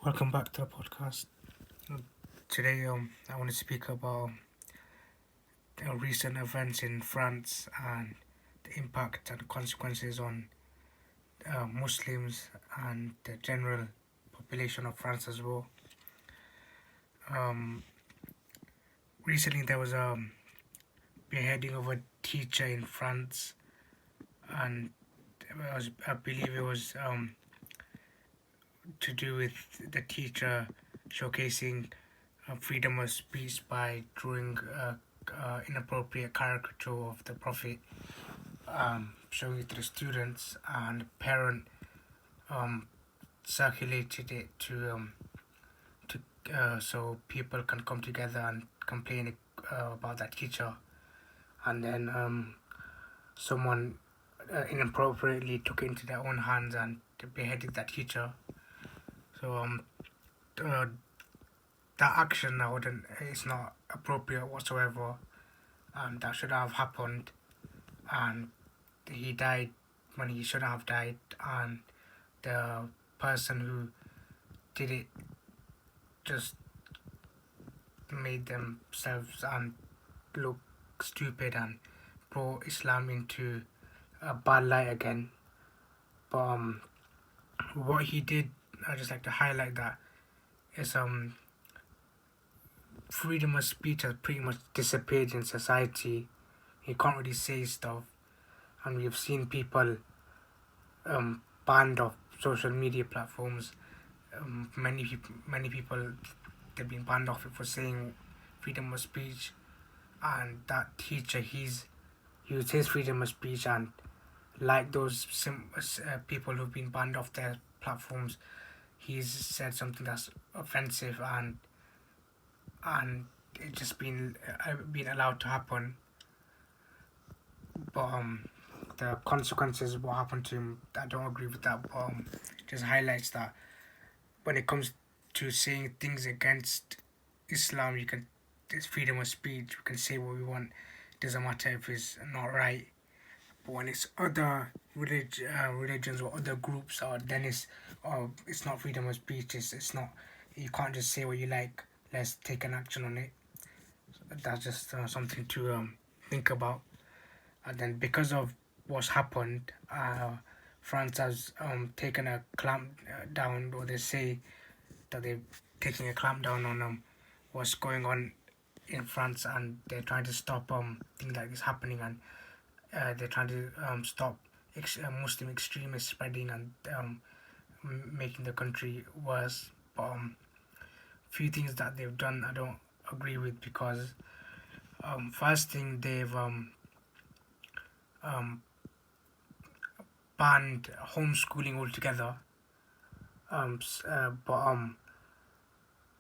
Welcome back to the podcast. Today, I want to speak about recent events in France and the impact and consequences on Muslims and the general population of France as well. Um, Recently, there was a beheading of a teacher in France, and I believe it was to do with the teacher showcasing freedom of speech by drawing inappropriate caricature of the Prophet, showing it to the students, and the parent um, circulated it to so people can come together and complain about that teacher, and then someone inappropriately took it into their own hands and beheaded that teacher. So uh, that action I wouldn't it's not appropriate whatsoever, and that should have happened, and he died when he shouldn't have died, and the person who did it just made themselves and look stupid and brought Islam into a bad light again. But what he did, I just like to highlight that is freedom of speech has pretty much disappeared in society. You can't really say stuff, and we've seen people banned off social media platforms. Many people, they've been banned off it for saying freedom of speech, and that teacher, he's used his freedom of speech, and like those people who've been banned off their platforms, he's said something that's offensive, and it just been allowed to happen. But the consequences of what happened to him, I don't agree with that. But just highlights that when it comes to saying things against Islam, it's freedom of speech. We can say what we want. It doesn't matter if it's not right. But when it's other religions or other groups, or then it's not freedom of speech. It's not. You can't just say what you like. Let's take an action on it. That's just something to think about. And then because of what's happened, France has taken a clamp down, or they say that they're taking a clamp down on what's going on in France, and they're trying to stop things like this happening, and they're trying to stop Muslim extremists spreading and making the country worse. But few things that they've done I don't agree with, because first thing, they've um, banned homeschooling altogether. But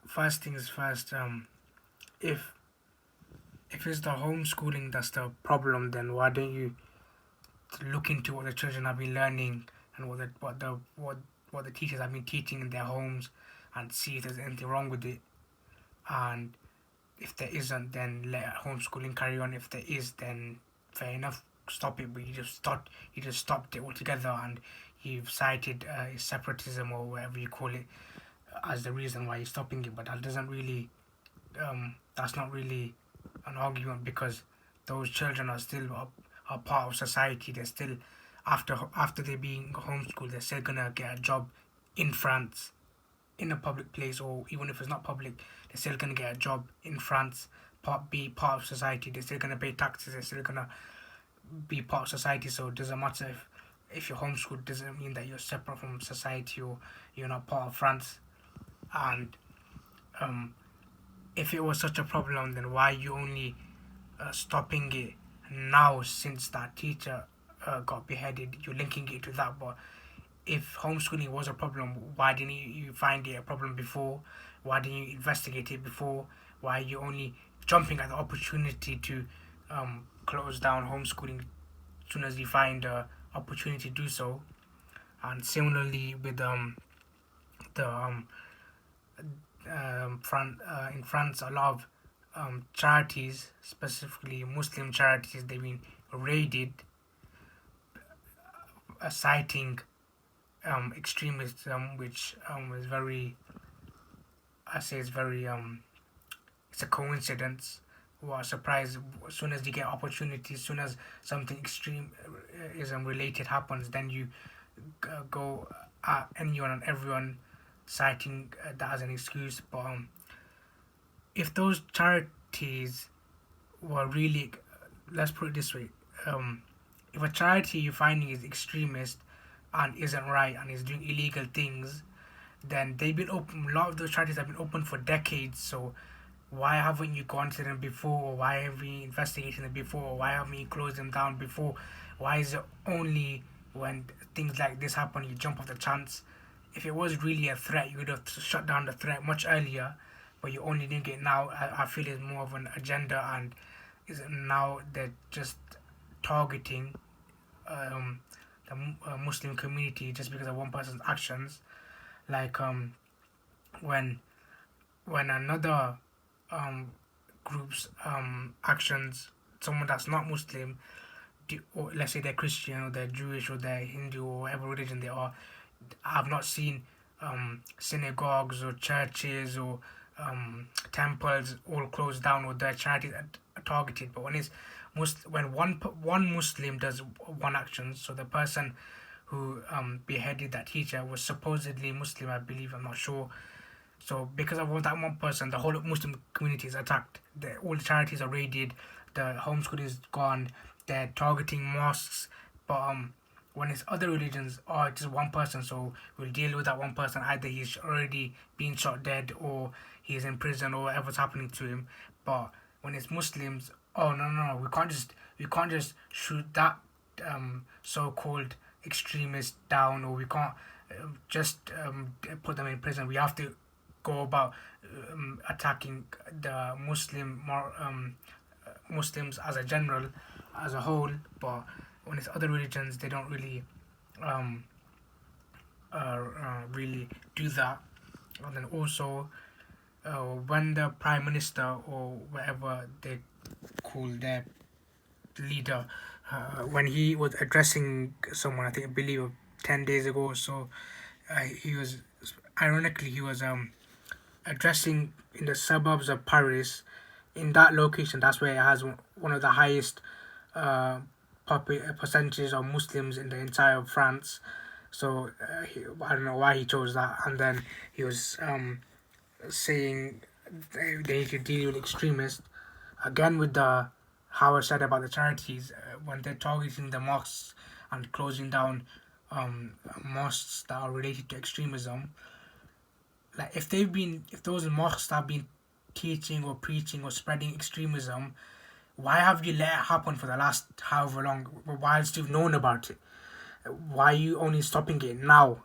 first things first, if it's the homeschooling that's the problem, then why don't you look into what the children have been learning, and what the teachers have been teaching in their homes, and see if there's anything wrong with it. And if there isn't, then let homeschooling carry on. If there is, then fair enough, stop it. But you just stopped it altogether, and you've cited separatism, or whatever you call it, as the reason why you're stopping it. But that doesn't really that's not really an argument, because those children are still a part of society. They're still, after they're being homeschooled, they're still gonna get a job in France, in a public place, or even if it's not public, they're still gonna get a job in France, be part of society. They're still gonna pay taxes. They're still gonna be part of society. So it doesn't matter if you're homeschooled. Doesn't mean that you're separate from society, or you're not part of France. And if it was such a problem, then why are you only stopping it now, since that teacher got beheaded? You're linking it to that. But if homeschooling was a problem, why didn't you find it a problem before? Why didn't you investigate it before? Why are you only jumping at the opportunity to close down homeschooling as soon as you find the opportunity to do so? And similarly with the in France, a lot of charities, specifically Muslim charities, they've been raided, citing extremism, which is very I say it's very it's a coincidence or a surprise. As soon as you get opportunity, as soon as something extremism related happens, then you go at anyone and everyone, citing that as an excuse. But if those charities were really, let's put it this way, if a charity you're finding is extremist and isn't right and is doing illegal things, then they've been open. A lot of those charities have been open for decades. So why haven't you gone to them before? Or why have we investigated them before? Or why haven't you closed them down before? Why is it only when things like this happen you jump off the chance? If it was really a threat, you would have shut down the threat much earlier. But you only doing it now. I feel it's more of an agenda, and is now they're just targeting the Muslim community just because of one person's actions. Like when another group's actions, someone that's not Muslim, or let's say they're Christian or they're Jewish or they're Hindu or whatever religion they are, I've not seen synagogues or churches or temples all closed down or their charities are targeted. But when when one Muslim does one action, so the person who beheaded that teacher was supposedly Muslim, I believe, I'm not sure. So because of that one person, the whole Muslim community is attacked. All the charities are raided. The homeschooling is gone. They're targeting mosques. But when it's other religions, oh, it's just one person, so we'll deal with that one person. Either he's already been shot dead, or he's in prison, or whatever's happening to him. But when it's Muslims, oh no, we can't just shoot that so-called extremist down, or we can't just put them in prison. We have to go about attacking the Muslims as a general, as a whole. But when it's other religions, they don't really really do that. And then also when the prime minister or whatever they call their leader, when he was addressing someone, I believe 10 days ago or so, he was addressing in the suburbs of Paris. In that location, that's where it has one of the highest percentages of Muslims in the entire France. So I don't know why he chose that. And then he was saying they need to deal with extremists. Again, with how I said about the charities, when they're targeting the mosques and closing down mosques that are related to extremism. Like if those mosques have been teaching or preaching or spreading extremism, why have you let it happen for the last however long whilst you've known about it? Why are you only stopping it now?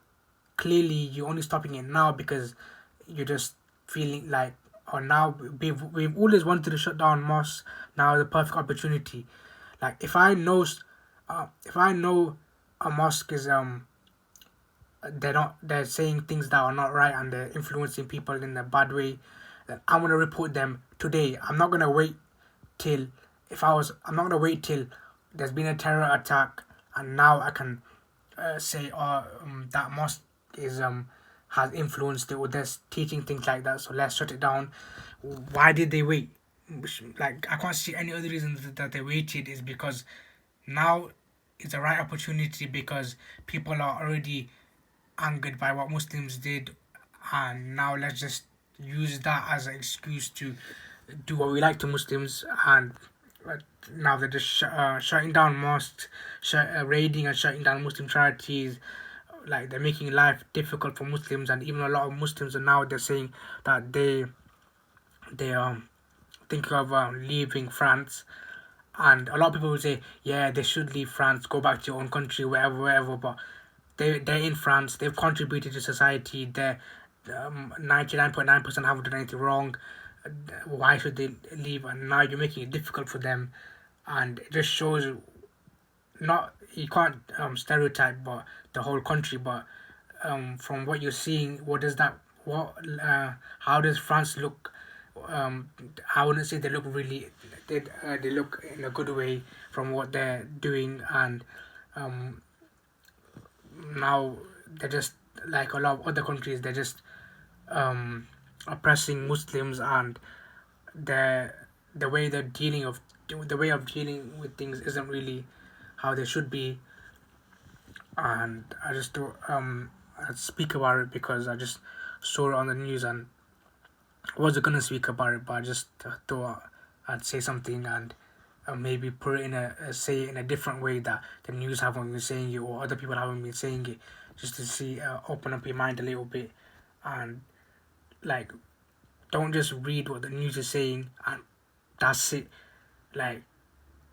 Clearly you're only stopping it now because you're just feeling like, oh, now we've always wanted to shut down mosques, now the perfect opportunity. Like if I know a mosque is they're saying things that are not right and they're influencing people in a bad way, then I'm gonna report them today. I'm not gonna wait till there's been a terror attack and now I can say that mosque is has influenced it or they're teaching things like that, so let's shut it down. Why did they wait? Like I can't see any other reason that they waited is because now is the right opportunity, because people are already angered by what Muslims did, and now let's just use that as an excuse to do what we like to Muslims. And now they're just shutting down mosques, raiding and shutting down Muslim charities. Like they're making life difficult for Muslims, and even a lot of Muslims are now they're saying that they thinking of leaving France. And a lot of people will say, yeah, they should leave France, go back to your own country, wherever. But they're in France, they've contributed to society, they're 99.9% haven't done anything wrong. Why should they leave? And now you're making it difficult for them. And it just shows, not, you can't stereotype but the whole country, but from what you're seeing, how does France look? I wouldn't say they look really, they look in a good way from what they're doing. And now they're just like a lot of other countries, they're just oppressing Muslims, and the the way they're dealing of the way of dealing with things isn't really how they should be. And I just do I speak about it because I just saw it on the news, and I wasn't gonna speak about it, but I just thought I'd say something, and maybe put it in say it in a different way that the news haven't been saying it, or other people haven't been saying it, just to see open up your mind a little bit. And like, don't just read what the news is saying and that's it. Like,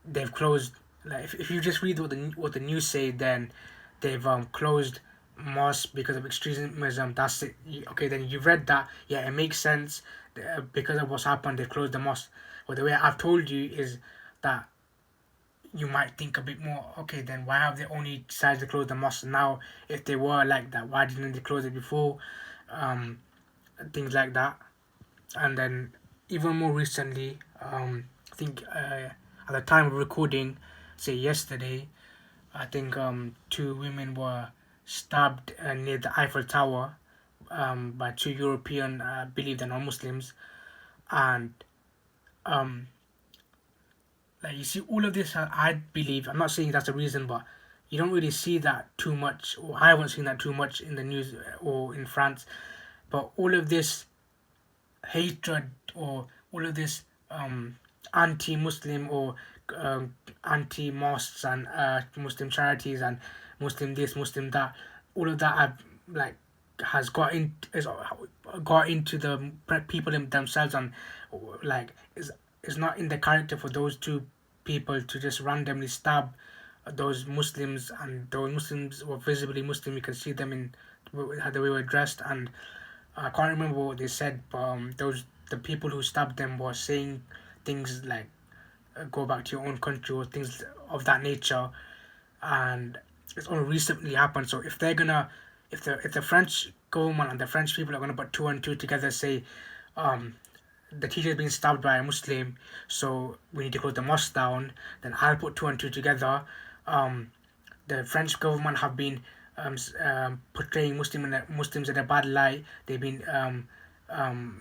they've closed, like if you just read what the news say, then they've closed mosques because of extremism. That's it. Okay, then you've read that. Yeah, it makes sense. Because of what's happened, they closed the mosque. But the way I've told you is that you might think a bit more. Okay, then why have they only decided to close the mosque now? If they were like that, why didn't they close it before? Um, Things like that. And then even more recently, I think at the time of recording, say yesterday, I think two women were stabbed near the Eiffel Tower by two European, I believe they're not Muslims. And um, like, you see, all of this, I believe, I'm not saying that's the reason, but you don't really see that too much, or I haven't seen that too much in the news or in France. But all of this hatred, or all of this anti-Muslim, or anti-mosques, and Muslim charities, and Muslim this, Muslim that, all of that have, like, got into the people themselves, and like is not in the character for those two people to just randomly stab those Muslims. And those Muslims were visibly Muslim. You can see them in how they were dressed, and I can't remember what they said, but the people who stabbed them were saying things like "go back to your own country" or things of that nature. And it's only recently happened. So if they're gonna, if the French government and the French people are gonna put two and two together, say, um, the teacher's been stabbed by a Muslim, so we need to close the mosque down. Then I'll put two and two together. Um, the French government have been portraying Muslims in a bad light. They've been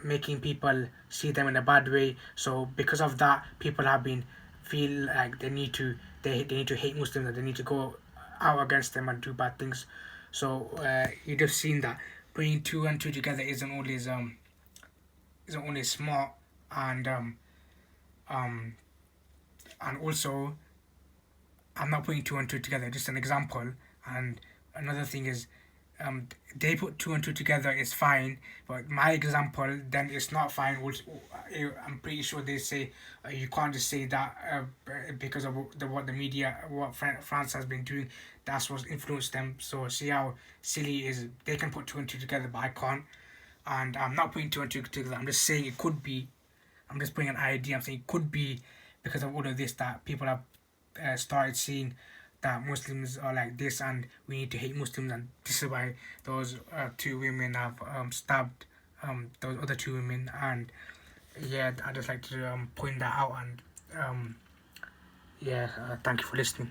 making people see them in a bad way. So because of that, people have been feel like they need to hate Muslims, and they need to go out against them and do bad things. So you'd have seen that bringing two and two together isn't always smart. And um and also, I'm not putting two and two together, just an example. And another thing is, they put two and two together is fine, but my example then is not fine. Which I'm pretty sure they say you can't just say that because of what the media, what France has been doing. That's what's influenced them. So see how silly it is. They can put two and two together, but I can't. And I'm not putting two and two together. I'm just saying it could be. I'm just putting an idea. I'm saying it could be because of all of this that people have started seeing that Muslims are like this, and we need to hate Muslims, and this is why those two women have stabbed those other two women. And yeah, I just like to point that out. And yeah, thank you for listening.